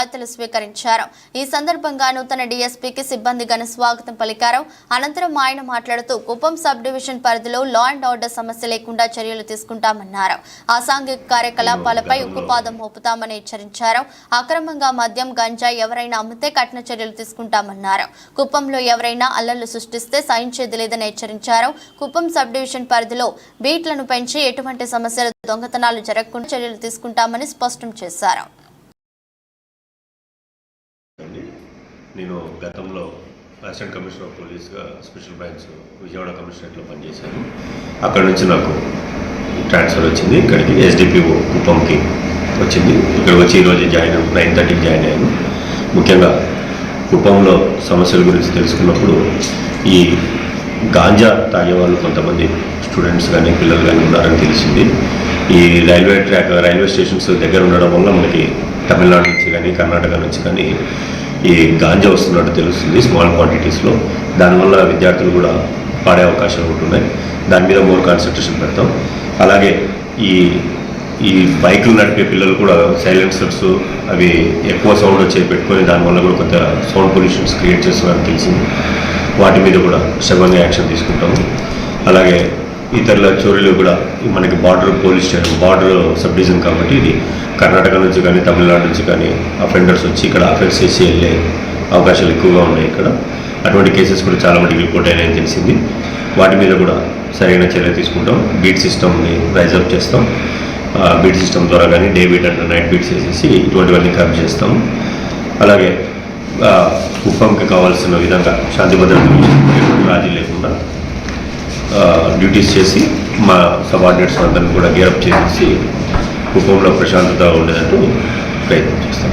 బాధ్యతలు స్వీకరించారు. ఈ సందర్భంగా నూతన డీఎస్పీకి సిబ్బంది ఘన స్వాగతం పలికారు. అనంతరం ఆయన మాట్లాడుతూ కుప్పం సబ్ డివిజన్ పరిధిలో లా అండ్ ఆర్డర్ సమస్య లేకుండా చర్యలు తీసుకుంటామన్నారు. అసాంఘిక కార్యకలాపాలపై ఉక్కుపాదం మోపుతామని హెచ్చరించారు. అక్రమంగా మద్యం గంజాయి ఎవరైనా అమ్మితే కఠిన చర్యలు తీసుకుంటామన్నారు. కుప్పంలో ఎవరైనా అల్లర్లు సృష్టిస్తే సహించేది లేదని హెచ్చరించారు. కుప్పం సబ్ డివిజన్ పరిధిలో బీట్లను పెంచి ఎటువంటి సమస్యలు దొంగతనాలు జరగకుండా చర్యలు తీసుకుంటామని స్పష్టం చేశారు. నేను గతంలో అసిస్టెంట్ కమిషనర్ ఆఫ్ పోలీస్గా స్పెషల్ బ్రాంచ్ విజయవాడ కమిషనరేట్లో పనిచేశాను. అక్కడ నుంచి నాకు ట్రాన్స్ఫర్ వచ్చింది. ఇక్కడికి ఎస్డిపిఓ కుప్పంకి వచ్చింది. ఇక్కడ వచ్చి ఈరోజు 9:30కి జాయిన్ అయ్యాను. ముఖ్యంగా కుప్పంలో సమస్యల గురించి తెలుసుకున్నప్పుడు ఈ గాంజా తాగే వాళ్ళు కొంతమంది స్టూడెంట్స్ కానీ పిల్లలు కానీ ఉన్నారని తెలిసింది. ఈ రైల్వే స్టేషన్స్ దగ్గర ఉండడం వల్ల మనకి తమిళనాడు నుంచి కానీ కర్ణాటక నుంచి కానీ ఈ గాంజా వస్తున్నట్టు తెలుస్తుంది స్మాల్ క్వాంటిటీస్లో. దానివల్ల విద్యార్థులు కూడా పాడే అవకాశాలు ఉంటున్నాయి. దాని మీద మోర్ కాన్సన్ట్రేషన్ పెడతాం. అలాగే ఈ బైకులు నడిపే పిల్లలు కూడా సైలెన్సర్స్ అవి ఎక్కువ సౌండ్ వచ్చే పెట్టుకొని దానివల్ల కూడా కొంత సౌండ్ పొల్యూషన్స్ క్రియేట్ చేస్తున్నారని తెలిసింది. వాటి మీద కూడా సభంగా యాక్షన్ తీసుకుంటాము. అలాగే ఇతరుల చోరీలు కూడా మనకి police station border sub division కాబట్టి ఇది కర్ణాటక నుంచి కానీ తమిళనాడు నుంచి కానీ అఫెండర్స్ వచ్చి ఇక్కడ అఫెన్స్ చేసి వెళ్ళే అవకాశాలు ఎక్కువగా ఉన్నాయి. ఇక్కడ అటువంటి కేసెస్ కూడా చాలా మటుకు రిపోర్ట్ అయినాయని తెలిసింది. వాటి మీద కూడా సరైన చర్య తీసుకుంటాం. బీట్ సిస్టమ్ని రైజ్ అప్ చేస్తాం. బీట్ సిస్టమ్ ద్వారా కానీ డే బీట్ అంటే నైట్ బీట్స్ వేసేసి ఇటువంటివన్నీ కరెక్ట్ చేస్తాము. అలాగే కుప్పంకి కావాల్సిన విధంగా శాంతి భద్రతలు రాజీ లేకుండా డ్యూటీస్ చేసి మా సబార్డినేట్స్ అందరినీ కూడా గేరప్ చేసి కుప్పంలో ప్రశాంతత ఉండేటట్టు ప్రయత్నం చేస్తాం.